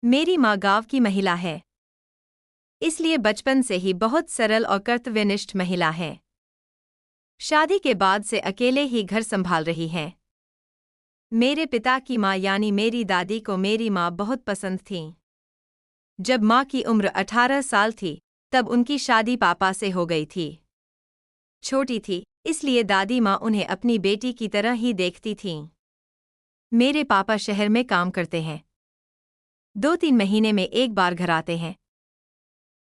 मेरी माँ गाँव की महिला है, इसलिए बचपन से ही बहुत सरल और कर्तव्यनिष्ठ महिला है। शादी के बाद से अकेले ही घर संभाल रही हैं। मेरे पिता की माँ यानी मेरी दादी को मेरी माँ बहुत पसंद थी। जब माँ की उम्र 18 साल थी, तब उनकी शादी पापा से हो गई थी। छोटी थी, इसलिए दादी माँ उन्हें अपनी बेटी की तरह ही देखती थीं। मेरे पापा शहर में काम करते हैं। 2-3 महीने में एक बार घर आते हैं।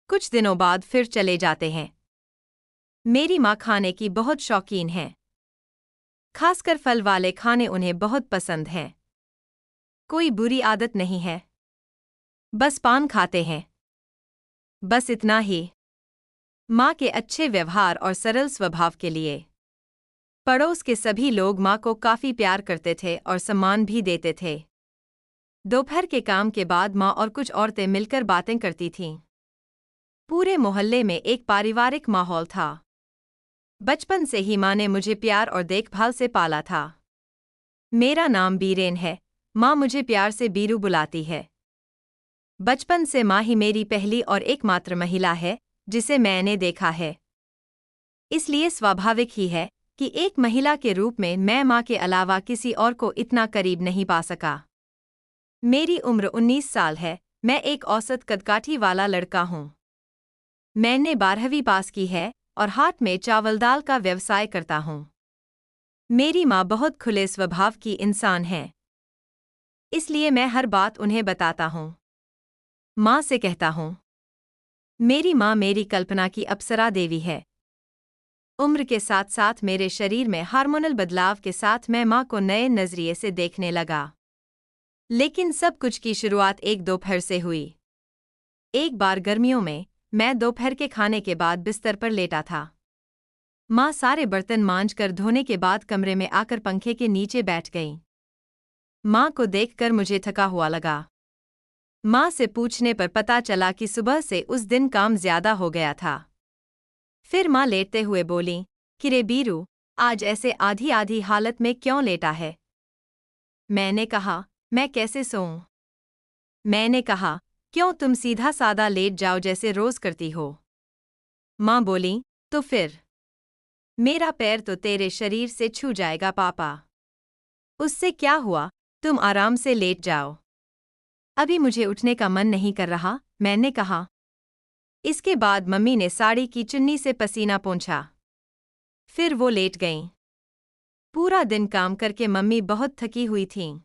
कुछ दिनों बाद फिर चले जाते हैं। मेरी माँ खाने की बहुत शौकीन है। खासकर फल वाले खाने उन्हें बहुत पसंद हैं। कोई बुरी आदत नहीं है। बस पान खाते हैं। बस इतना ही। माँ के अच्छे व्यवहार और सरल स्वभाव के लिए पड़ोस के सभी लोग माँ को काफी प्यार करते थे और सम्मान भी देते थे। दोपहर के काम के बाद माँ और कुछ औरतें मिलकर बातें करती थीं। पूरे मोहल्ले में एक पारिवारिक माहौल था। बचपन से ही माँ ने मुझे प्यार और देखभाल से पाला था। मेरा नाम बीरेन है। माँ मुझे प्यार से बीरू बुलाती है। बचपन से माँ ही मेरी पहली और एकमात्र महिला है जिसे मैंने देखा है। इसलिए स्वाभाविक ही है कि एक महिला के रूप में मैं माँ के अलावा किसी और को इतना करीब नहीं पा सका। मेरी उम्र 19 साल है। मैं एक औसत कदकाठी वाला लड़का हूँ। मैंने 12वीं पास की है और हाट में चावल दाल का व्यवसाय करता हूँ। मेरी माँ बहुत खुले स्वभाव की इंसान है, इसलिए मैं हर बात उन्हें बताता हूँ। माँ से कहता हूँ। मेरी माँ मेरी कल्पना की अप्सरा देवी है। उम्र के साथ साथ मेरे शरीर में हार्मोनल बदलाव के साथ मैं माँ को नए नजरिए से देखने लगा। लेकिन सब कुछ की शुरुआत एक दोपहर से हुई। एक बार गर्मियों में मैं दोपहर के खाने के बाद बिस्तर पर लेटा था। माँ सारे बर्तन मांज कर धोने के बाद कमरे में आकर पंखे के नीचे बैठ गईं। माँ को देखकर मुझे थका हुआ लगा। माँ से पूछने पर पता चला कि सुबह से उस दिन काम ज्यादा हो गया था। फिर माँ लेटते हुए बोलीं, किरे बीरू, आज ऐसे आधी आधी हालत में क्यों लेटा है? मैंने कहा, मैं कैसे सोऊं? मैंने कहा, क्यों तुम सीधा सादा लेट जाओ जैसे रोज करती हो? माँ बोलीं, तो फिर? मेरा पैर तो तेरे शरीर से छू जाएगा पापा। उससे क्या हुआ, तुम आराम से लेट जाओ। अभी मुझे उठने का मन नहीं कर रहा, मैंने कहा। इसके बाद मम्मी ने साड़ी की चुन्नी से पसीना पोंछा। फिर वो लेट गईं। पूरा दिन काम करके मम्मी बहुत थकी हुई थीं।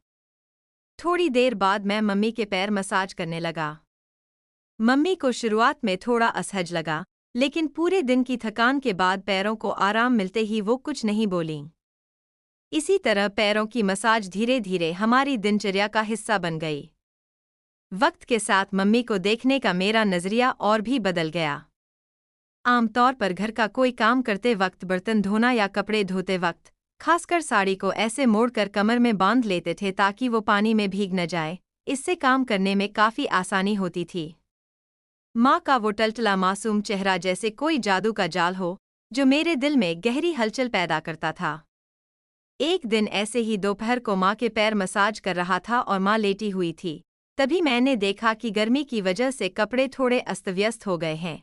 थोड़ी देर बाद मैं मम्मी के पैर मसाज करने लगा। मम्मी को शुरुआत में थोड़ा असहज लगा, लेकिन पूरे दिन की थकान के बाद पैरों को आराम मिलते ही वो कुछ नहीं बोलीं। इसी तरह पैरों की मसाज धीरे धीरे हमारी दिनचर्या का हिस्सा बन गई। वक्त के साथ मम्मी को देखने का मेरा नजरिया और भी बदल गया। आमतौर पर घर का कोई काम करते वक्त, बर्तन धोना या कपड़े धोते वक्त, खासकर साड़ी को ऐसे मोड़कर कमर में बांध लेते थे ताकि वो पानी में भीग न जाए। इससे काम करने में काफी आसानी होती थी। माँ का वो टलटला मासूम चेहरा जैसे कोई जादू का जाल हो, जो मेरे दिल में गहरी हलचल पैदा करता था। एक दिन ऐसे ही दोपहर को माँ के पैर मसाज कर रहा था और माँ लेटी हुई थी। तभी मैंने देखा कि गर्मी की वजह से कपड़े थोड़े अस्तव्यस्त हो गए हैं।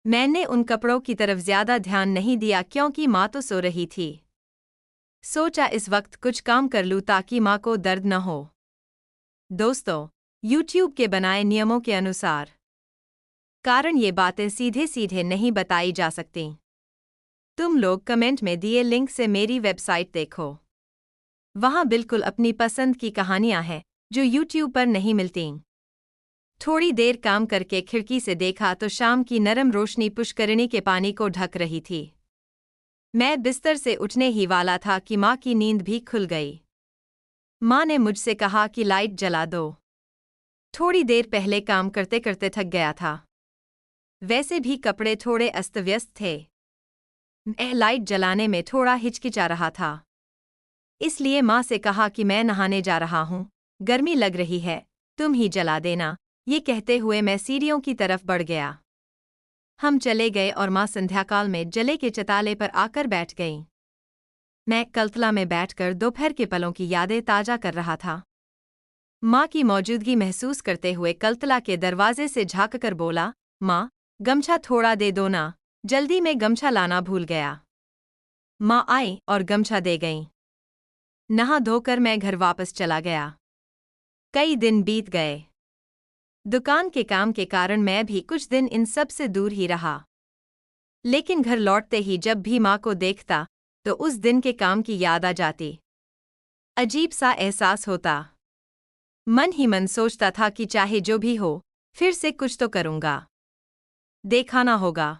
मैंने उन कपड़ों की तरफ ज्यादा ध्यान नहीं दिया क्योंकि माँ तो सो रही थी। सोचा इस वक्त कुछ काम कर लूँ ताकि माँ को दर्द न हो। दोस्तों, YouTube के बनाए नियमों के अनुसार कारण ये बातें सीधे सीधे नहीं बताई जा सकती। तुम लोग कमेंट में दिए लिंक से मेरी वेबसाइट देखो। वहाँ बिल्कुल अपनी पसंद की कहानियाँ हैं जो YouTube पर नहीं मिलती। थोड़ी देर काम करके खिड़की से देखा तो शाम की नरम रोशनी पुष्करिणी के पानी को ढक रही थी। मैं बिस्तर से उठने ही वाला था कि माँ की नींद भी खुल गई। माँ ने मुझसे कहा कि लाइट जला दो। थोड़ी देर पहले काम करते करते थक गया था। वैसे भी कपड़े थोड़े अस्तव्यस्त थे। मैं लाइट जलाने में थोड़ा हिचकिचा रहा था। इसलिए माँ से कहा कि मैं नहाने जा रहा हूँ, गर्मी लग रही है, तुम ही जला देना। ये कहते हुए मैं सीढ़ियों की तरफ बढ़ गया। हम चले गए और माँ संध्याकाल में जले के चताले पर आकर बैठ गईं। मैं कलतला में बैठकर दोपहर के पलों की यादें ताजा कर रहा था। माँ की मौजूदगी महसूस करते हुए कलतला के दरवाजे से झांककर बोला, माँ, गमछा थोड़ा दे दो ना, जल्दी में गमछा लाना भूल गया। माँ आई और गमछा दे गईं। नहा धोकर मैं घर वापस चला गया। कई दिन बीत गए। दुकान के काम के कारण मैं भी कुछ दिन इन सब से दूर ही रहा। लेकिन घर लौटते ही जब भी माँ को देखता तो उस दिन के काम की याद आ जाती। अजीब सा एहसास होता। मन ही मन सोचता था कि चाहे जो भी हो, फिर से कुछ तो करूँगा, दिखाना होगा।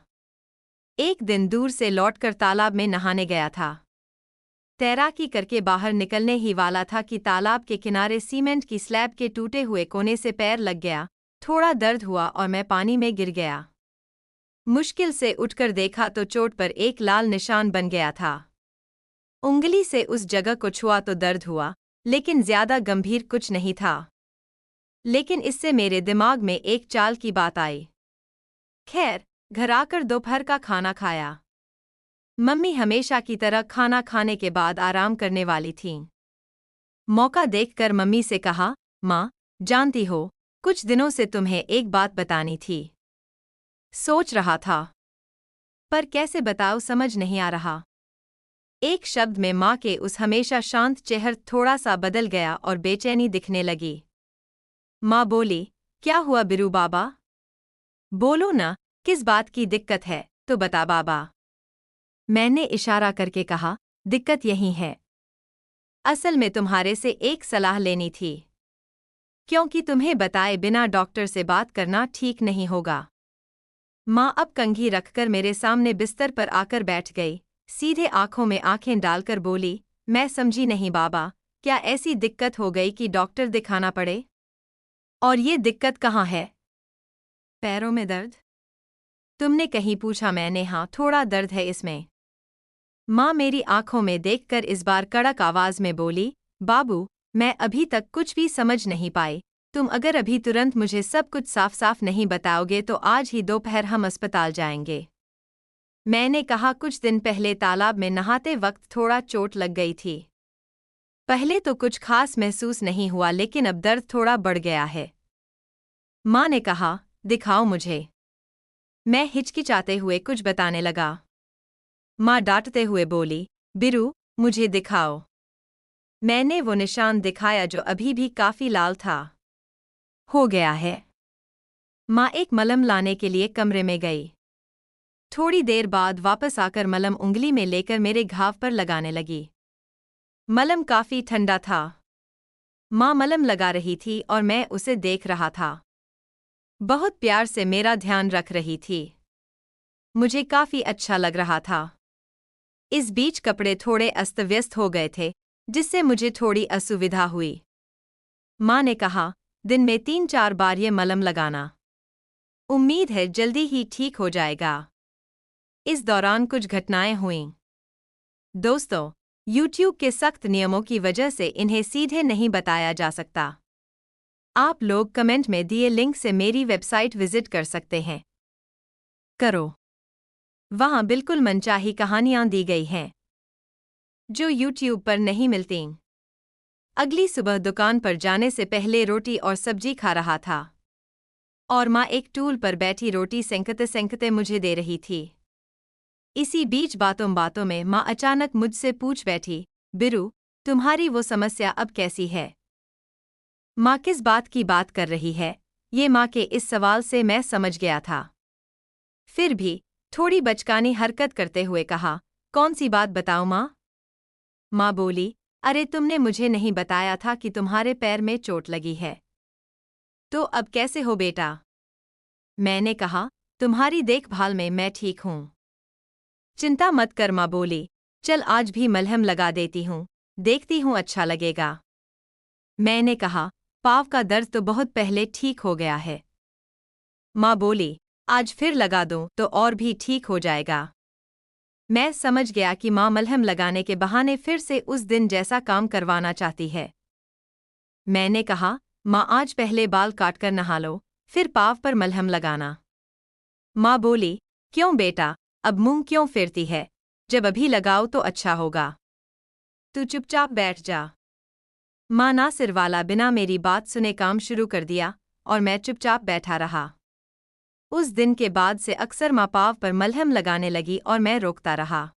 एक दिन दूर से लौटकर तालाब में नहाने गया था। तैराकी करके बाहर निकलने ही वाला था कि तालाब के किनारे सीमेंट की स्लैब के टूटे हुए कोने से पैर लग गया। थोड़ा दर्द हुआ और मैं पानी में गिर गया। मुश्किल से उठकर देखा तो चोट पर एक लाल निशान बन गया था। उंगली से उस जगह को छुआ तो दर्द हुआ, लेकिन ज्यादा गंभीर कुछ नहीं था। लेकिन इससे मेरे दिमाग में एक चाल की बात आई। खैर, घर आकर दोपहर का खाना खाया। मम्मी हमेशा की तरह खाना खाने के बाद आराम करने वाली थीं। मौका देखकर मम्मी से कहा, माँ, जानती हो, कुछ दिनों से तुम्हें एक बात बतानी थी। सोच रहा था, पर कैसे बताऊं समझ नहीं आ रहा। एक शब्द में माँ के उस हमेशा शांत चेहरा थोड़ा सा बदल गया और बेचैनी दिखने लगी। माँ बोली, क्या हुआ बिरू बाबा? बोलो ना, किस बात की दिक्कत है, तो बता बाबा। मैंने इशारा करके कहा, दिक्कत यही है। असल में तुम्हारे से एक सलाह लेनी थी। क्योंकि तुम्हें बताए बिना डॉक्टर से बात करना ठीक नहीं होगा। माँ अब कंघी रखकर मेरे सामने बिस्तर पर आकर बैठ गई, सीधे आंखों में आंखें डालकर बोली, मैं समझी नहीं बाबा, क्या ऐसी दिक्कत हो गई कि डॉक्टर दिखाना पड़े? और ये दिक्कत कहाँ है? पैरों में दर्द? तुमने कहीं पूछा? मैंने हाँ, थोड़ा दर्द है इसमें। माँ मेरी आंखों में देखकर इस बार कड़क आवाज में बोली, बाबू, मैं अभी तक कुछ भी समझ नहीं पाई। तुम अगर अभी तुरंत मुझे सब कुछ साफ साफ नहीं बताओगे तो आज ही दोपहर हम अस्पताल जाएंगे। मैंने कहा, कुछ दिन पहले तालाब में नहाते वक्त थोड़ा चोट लग गई थी। पहले तो कुछ खास महसूस नहीं हुआ, लेकिन अब दर्द थोड़ा बढ़ गया है। माँ ने कहा, दिखाओ मुझे। मैं हिचकिचाते हुए कुछ बताने लगा। माँ डांटते हुए बोली, बिरू, मुझे दिखाओ। मैंने वो निशान दिखाया जो अभी भी काफी लाल था। हो गया है। माँ एक मलम लाने के लिए कमरे में गई। थोड़ी देर बाद वापस आकर मलम उंगली में लेकर मेरे घाव पर लगाने लगी। मलम काफी ठंडा था। माँ मलम लगा रही थी और मैं उसे देख रहा था। बहुत प्यार से मेरा ध्यान रख रही थी। मुझे काफी अच्छा लग रहा था। इस बीच कपड़े थोड़े अस्त व्यस्त हो गए थे, जिससे मुझे थोड़ी असुविधा हुई। माँ ने कहा, दिन में 3-4 बार ये मलम लगाना। उम्मीद है जल्दी ही ठीक हो जाएगा। इस दौरान कुछ घटनाएं हुईं। दोस्तों, YouTube के सख्त नियमों की वजह से इन्हें सीधे नहीं बताया जा सकता। आप लोग कमेंट में दिए लिंक से मेरी वेबसाइट विजिट कर सकते हैं। करो। वहाँ बिल्कुल मनचाही कहानियाँ दी गई हैं, जो YouTube पर नहीं मिलतीं। अगली सुबह दुकान पर जाने से पहले रोटी और सब्जी खा रहा था, और माँ एक टूल पर बैठी रोटी सेंकते सेंकते मुझे दे रही थी। इसी बीच बातों बातों में माँ अचानक मुझसे पूछ बैठी, बिरू, तुम्हारी वो समस्या अब कैसी है? माँ किस बात की बात कर रही है? ये माँ के इस सवाल से मैं समझ गया था। फिर भी थोड़ी बचकानी हरकत करते हुए कहा, कौन सी बात बताऊँ माँ? माँ बोली, अरे तुमने मुझे नहीं बताया था कि तुम्हारे पैर में चोट लगी है। तो अब कैसे हो बेटा? मैंने कहा, तुम्हारी देखभाल में मैं ठीक हूँ। चिंता मत कर माँ बोली, चल आज भी मलहम लगा देती हूँ, देखती हूँ अच्छा लगेगा। मैंने कहा, पाँव का दर्द तो बहुत पहले ठीक हो गया है। माँ बोली, आज फिर लगा दूँ तो और भी ठीक हो जाएगा। मैं समझ गया कि माँ मलहम लगाने के बहाने फिर से उस दिन जैसा काम करवाना चाहती है। मैंने कहा, माँ आज पहले बाल काटकर नहा लो, फिर पाँव पर मलहम लगाना। माँ बोली, क्यों बेटा, अब मुंह क्यों फेरती है? जब अभी लगाओ तो अच्छा होगा। तू चुपचाप बैठ जा। माँ नासिर वाला बिना मेरी बात सुने काम शुरू कर दिया और मैं चुपचाप बैठा रहा। उस दिन के बाद से अक्सर माँ पाँव पर मलहम लगाने लगी और मैं रोकता रहा।